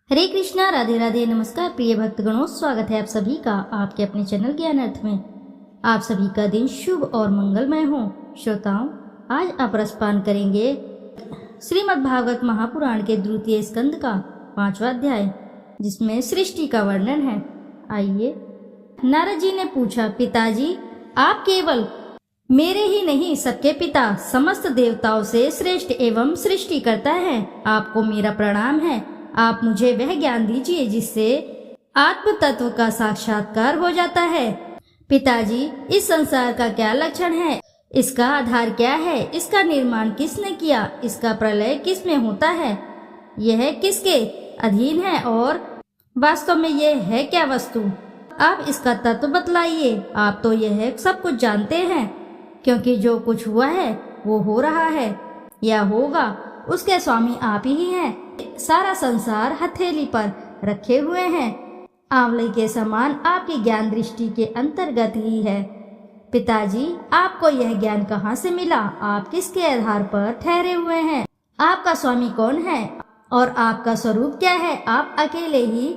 हरे कृष्णा, राधे राधे, नमस्कार प्रिय भक्तगणों, स्वागत है आप सभी का आपके अपने चैनल ज्ञान अर्थ में। आप सभी का दिन शुभ और मंगलमय हो। श्रोताओं, आज आप रसपान करेंगे श्रीमद् भागवत महापुराण के द्वितीय स्कंद का 5वां अध्याय, जिसमें सृष्टि का वर्णन है। आइए। नारद जी ने पूछा, पिताजी, आप केवल मेरे ही नहीं सबके पिता, समस्त देवताओं से श्रेष्ठ एवं सृष्टि करता है। आपको मेरा प्रणाम है। आप मुझे वह ज्ञान दीजिए जिससे आत्म तत्व का साक्षात्कार हो जाता है। पिताजी, इस संसार का क्या लक्षण है? इसका आधार क्या है? इसका निर्माण किसने किया? इसका प्रलय किस में होता है? यह किसके अधीन है और वास्तव में यह है क्या वस्तु? आप इसका तत्व बतलाइए। आप तो यह सब कुछ जानते हैं, क्योंकि जो कुछ हुआ है वो हो रहा है या होगा, उसके स्वामी आप ही हैं। सारा संसार हथेली पर रखे हुए हैं। आंवले के समान आपकी ज्ञान दृष्टि के अंतर्गत ही है। पिताजी, आपको यह ज्ञान कहाँ से मिला? आप किसके आधार पर ठहरे हुए हैं? आपका स्वामी कौन है और आपका स्वरूप क्या है? आप अकेले ही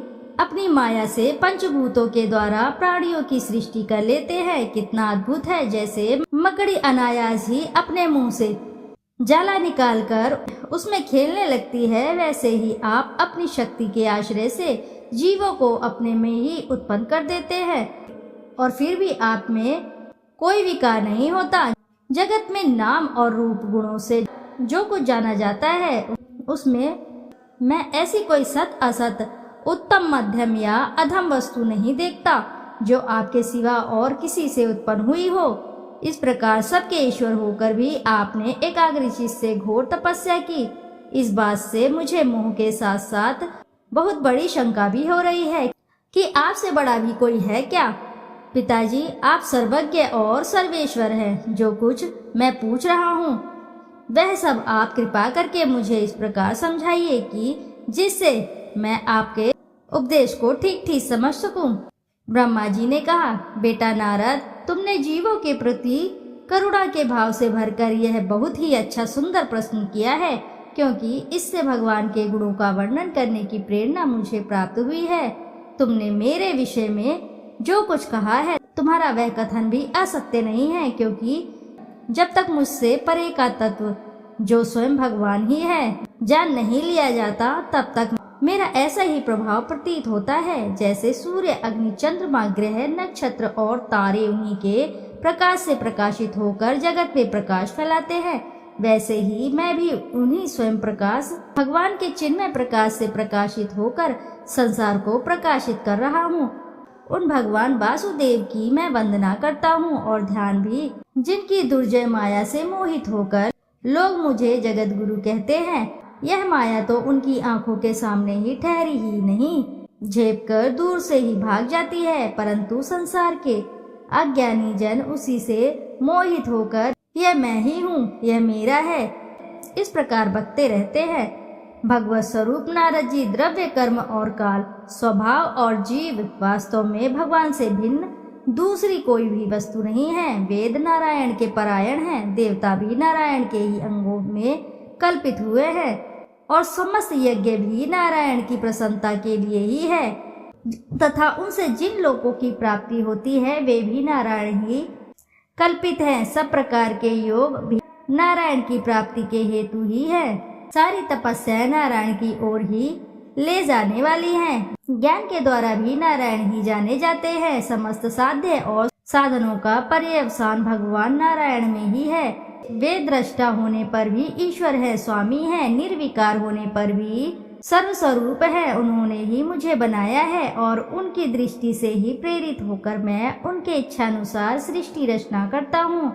अपनी माया से पंचभूतों के द्वारा प्राणियों की सृष्टि कर लेते हैं। कितना अद्भुत है! जैसे मकड़ी अनायास ही अपने मुंह से जाला निकालकर उसमें खेलने लगती है, वैसे ही आप अपनी शक्ति के आश्रय से जीवों को अपने में ही उत्पन्न कर देते हैं, और फिर भी आप में कोई विकार नहीं होता। जगत में नाम और रूप गुणों से जो कुछ जाना जाता है, उसमें मैं ऐसी कोई सत असत, उत्तम मध्यम या अधम वस्तु नहीं देखता जो आपके सिवा और किसी से उत्पन्न हुई हो। इस प्रकार सबके ईश्वर होकर भी आपने एकाग्र चित्त से घोर तपस्या की। इस बात से मुझे मोह के साथ साथ बहुत बड़ी शंका भी हो रही है कि आपसे बड़ा भी कोई है क्या? पिताजी, आप सर्वज्ञ और सर्वेश्वर हैं। जो कुछ मैं पूछ रहा हूँ वह सब आप कृपा करके मुझे इस प्रकार समझाइए कि जिससे मैं आपके उपदेश को ठीक ठीक समझ सकूं। ब्रह्मा जी ने कहा, बेटा नारद, तुमने जीवों के प्रति करुणा के भाव से भरकर यह बहुत ही अच्छा सुंदर प्रश्न किया है, क्योंकि इससे भगवान के गुणों का वर्णन करने की प्रेरणा मुझे प्राप्त हुई है। तुमने मेरे विषय में जो कुछ कहा है, तुम्हारा वह कथन भी असत्य नहीं है, क्योंकि जब तक मुझसे परे का तत्व, जो स्वयं भगवान ही है, जान नहीं लिया जाता, तब तक मेरा ऐसा ही प्रभाव प्रतीत होता है। जैसे सूर्य, अग्नि, चंद्रमा, ग्रह, नक्षत्र और तारे उन्हीं के प्रकाश से प्रकाशित होकर जगत में प्रकाश फैलाते हैं, वैसे ही मैं भी उन्हीं स्वयं प्रकाश, भगवान के चिन्मय प्रकाश से प्रकाशित होकर संसार को प्रकाशित कर रहा हूँ। उन भगवान वासुदेव की मैं वंदना करता हूँ और ध्यान भी, जिनकी दुर्जय माया से मोहित होकर लोग मुझे जगत गुरु कहते हैं। यह माया तो उनकी आंखों के सामने ही ठहरी ही नहीं, झेप कर दूर से ही भाग जाती है, परंतु संसार के अज्ञानी जन उसी से मोहित होकर यह मैं ही हूँ, यह मेरा है, इस प्रकार बकते रहते हैं। भगवत स्वरूप नारद जी, द्रव्य, कर्म और काल, स्वभाव और जीव वास्तव में भगवान से भिन्न दूसरी कोई भी वस्तु नहीं है। वेद नारायण के परायण हैं, देवता भी नारायण के ही अंगों में कल्पित हुए हैं, और समस्त यज्ञ भी नारायण की प्रसन्नता के लिए ही है, तथा उनसे जिन लोगों की प्राप्ति होती है वे भी नारायण ही कल्पित हैं। सब प्रकार के योग भी नारायण की प्राप्ति के हेतु ही है। सारी तपस्याएं नारायण की ओर ही ले जाने वाली हैं। ज्ञान के द्वारा भी नारायण ही जाने जाते हैं। समस्त साध्य और साधनों का पर्यवसान भगवान नारायण में ही है। वे दृष्टा होने पर भी ईश्वर है, स्वामी है, निर्विकार होने पर भी सर्वस्वरूप है। उन्होंने ही मुझे बनाया है और उनकी दृष्टि से ही प्रेरित होकर मैं उनके इच्छानुसार सृष्टि रचना करता हूँ।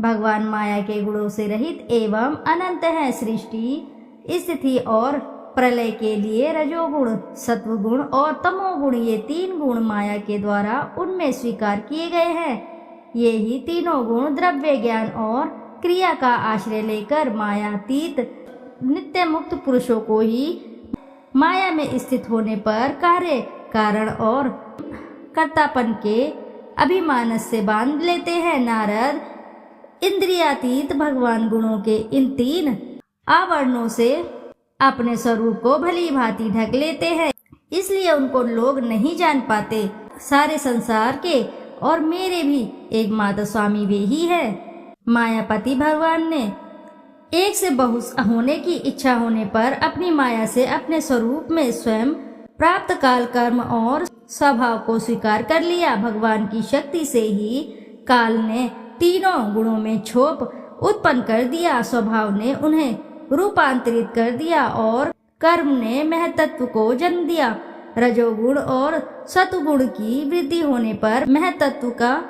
भगवान माया के गुणों से रहित एवं अनंत है। सृष्टि, स्थिति और प्रलय के लिए रजोगुण, सत्वगुण और तमोगुण, ये 3 गुण माया के द्वारा उनमें स्वीकार किए गए हैं। ये ही तीनों गुण द्रव्य, ज्ञान और क्रिया का आश्रय लेकर मायातीत नित्य मुक्त पुरुषों को ही माया में स्थित होने पर कार्य, कारण और कर्तापन के अभिमान से बांध लेते हैं। नारद, इंद्रियातीत भगवान गुणों के इन 3 आवरणों से अपने स्वरूप को भली भांति ढक लेते हैं, इसलिए उनको लोग नहीं जान पाते। सारे संसार के और मेरे भी एकमात्र स्वामी वे ही है। मायापति भगवान ने एक से बहुत होने की इच्छा होने पर अपनी माया से अपने स्वरूप में स्वयं प्राप्त काल, कर्म और स्वभाव को स्वीकार कर लिया। भगवान की शक्ति से ही काल ने तीनों गुणों में क्षोभ उत्पन्न कर दिया, स्वभाव ने उन्हें रूपांतरित कर दिया और कर्म ने महतत्व को जन्म दिया। रजोगुण और सतुगुण की वृद्धि होने पर महतत्व का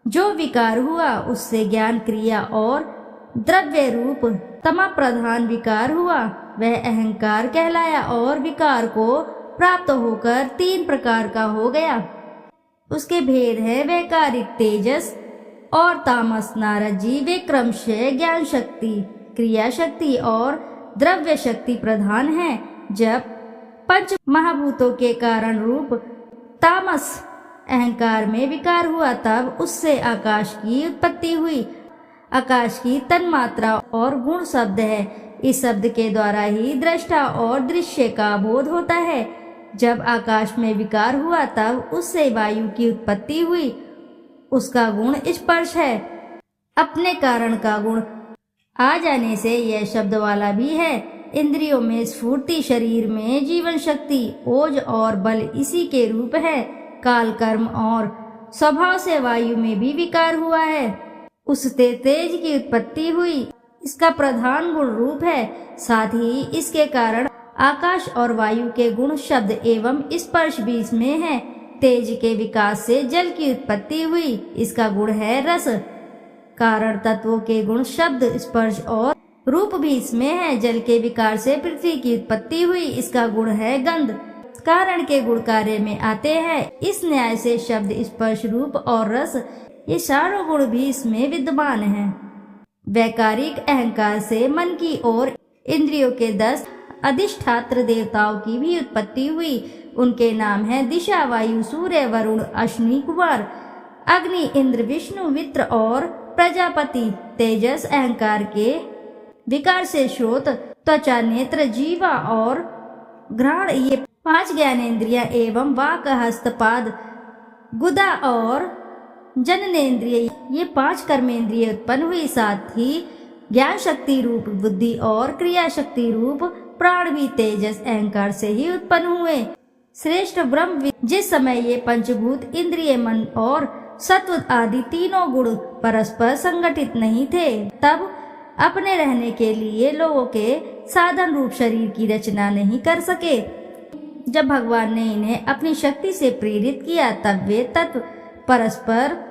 जो विकार हुआ, उससे ज्ञान, क्रिया और द्रव्य रूप तमा प्रधान विकार हुआ, वह अहंकार कहलाया और विकार को प्राप्त होकर 3 प्रकार का हो गया। उसके भेद है वैकारिक तेजस और तामस। नारद जी वे क्रमशः ज्ञान शक्ति, क्रिया शक्ति और द्रव्य शक्ति प्रधान है। जब पंच महाभूतों के कारण रूप तामस अहंकार में विकार हुआ, तब उससे आकाश की उत्पत्ति हुई। आकाश की तन्मात्रा और गुण शब्द है। इस शब्द के द्वारा ही दृष्टा और दृश्य का बोध होता है। जब आकाश में विकार हुआ, तब उससे वायु की उत्पत्ति हुई। उसका गुण स्पर्श है। अपने कारण का गुण आ जाने से यह शब्द वाला भी है। इंद्रियों में स्फूर्ति, शरीर में जीवन शक्ति, ओज और बल इसी के रूप है। काल, कर्म और स्वभाव से वायु में भी विकार हुआ है, उससे तेज की उत्पत्ति हुई। इसका प्रधान गुण रूप है। साथ ही इसके कारण आकाश और वायु के गुण शब्द एवं स्पर्श भी इसमें है। तेज के विकास से जल की उत्पत्ति हुई, इसका गुण है रस। कारण तत्वों के गुण शब्द, स्पर्श और रूप भी इसमें है। जल के विकार से पृथ्वी की उत्पत्ति हुई, इसका गुण है गंध। कारण के गुण कार्य में आते हैं। इस न्याय से शब्द, स्पर्श, रूप और रस ये चारों गुण भी इसमें विद्यमान हैं। वैकारिक अहंकार से मन की और इंद्रियों के 10 अधिष्ठात्र देवताओं की भी उत्पत्ति हुई। उनके नाम हैं दिशा, वायु, सूर्य, वरुण, अश्विनी कुमार, अग्नि, इंद्र, विष्णु, मित्र और प्रजापति। तेजस अहंकार के विकार से श्रोत, त्वचा, नेत्र, जीवा और घ्राण ये 5 ज्ञानेन्द्रियां एवं वाक, हस्त, पाद, गुदा और जननेन्द्रिय ये 5 कर्मेंद्रिय उत्पन्न हुई। साथ ही ज्ञान शक्ति रूप बुद्धि और क्रिया शक्ति रूप प्राण भी तेजस अहंकार से ही उत्पन्न हुए। श्रेष्ठ ब्रह्म जिस समय ये पंचभूत, इंद्रिय, मन और सत्व आदि तीनों गुण परस्पर संगठित नहीं थे, तब अपने रहने के लिए लोगों के साधन रूप शरीर की रचना नहीं कर सके। जब भगवान ने इन्हें अपनी शक्ति से प्रेरित किया, तब वे तत्व परस्पर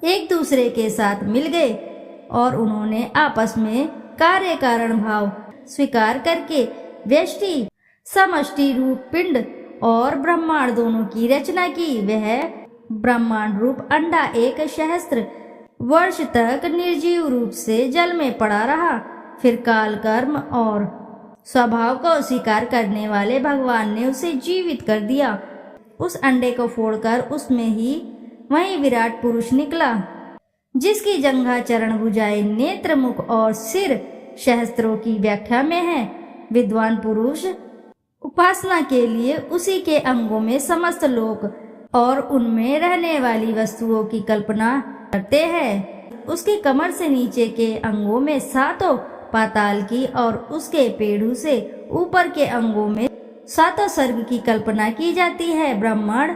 एक दूसरे के साथ मिल गए और उन्होंने आपस में कार्य कारण भाव स्वीकार करके व्यष्टि, समष्टि रूप पिंड और ब्रह्मांड दोनों की रचना की। वह ब्रह्मांड रूप अंडा 1 सहस्त्र वर्ष तक निर्जीव रूप से जल में पड़ा रहा। फिर काल, कर्म और स्वभाव को स्वीकार करने वाले भगवान ने उसे जीवित कर दिया। उस अंडे को फोड़कर उसमें ही वही विराट पुरुष निकला, जिसकी जंघा, चरण, भुजाएं, नेत्र, मुख और सिर सहस्त्रों की व्याख्या में है। विद्वान पुरुष उपासना के लिए उसी के अंगों में समस्त लोक और उनमें रहने वाली वस्तुओं की कल्पना करते हैं। उसके कमर से नीचे के अंगों में 7 पाताल की और उसके पेड़ू से ऊपर के अंगों में 7 स्वर्ग की कल्पना की जाती है। ब्राह्मण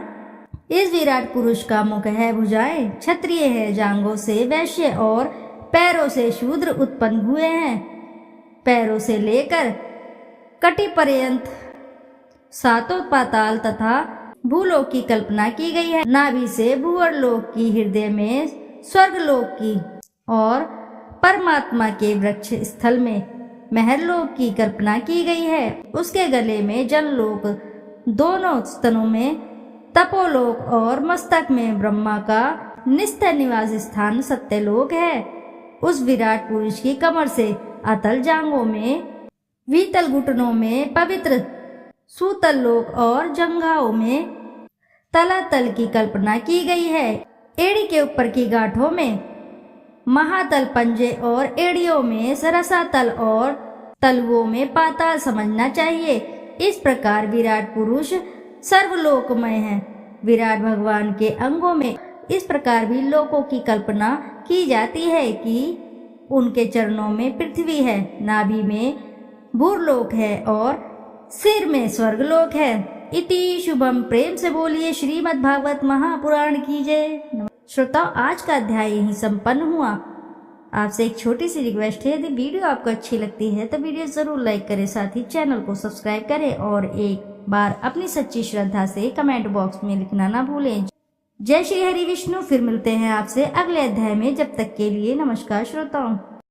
इस विराट पुरुष का मुख है, भुजाएं क्षत्रिय है, जांघों से वैश्य और पैरों से शूद्र उत्पन्न हुए हैं। पैरों से लेकर कटी पर्यंत 7 पाताल तथा भूलोक की कल्पना की गई है। नाभि से भूवर लोक की, हृदय में स्वर्ग लोक की और परमात्मा के वृक्ष स्थल में महरलोक की कल्पना की गई है। उसके गले में जनलोक, दोनों स्तनों में तपोलोक और मस्तक में ब्रह्मा का नित्य निवास स्थान सत्यलोक है। उस विराट पुरुष की कमर से अतल, जांघों में वीतल, घुटनों में पवित्र सूतल लोक और जंघाओं में तलातल की कल्पना की गई है। एड़ी के ऊपर की गांठों में महातल, पंजे और एड़ियों में सरसातल और तलवों में पाताल समझना चाहिए। इस प्रकार विराट पुरुष सर्वलोकमय है। विराट भगवान के अंगों में इस प्रकार भी लोकों की कल्पना की जाती है कि उनके चरणों में पृथ्वी है, नाभि में भूरलोक है और सिर में स्वर्गलोक है। इति शुभम। प्रेम से बोलिए श्रीमद् भागवत महापुराण की जय। श्रोताओं, आज का अध्याय यहीं संपन्न हुआ। आपसे एक छोटी सी रिक्वेस्ट है, यदि वीडियो आपको अच्छी लगती है तो वीडियो जरूर लाइक करें, साथ ही चैनल को सब्सक्राइब करें और एक बार अपनी सच्ची श्रद्धा से कमेंट बॉक्स में लिखना ना भूलें। जय श्री हरि विष्णु। फिर मिलते हैं आपसे अगले अध्याय में। जब तक के लिए नमस्कार श्रोताओं।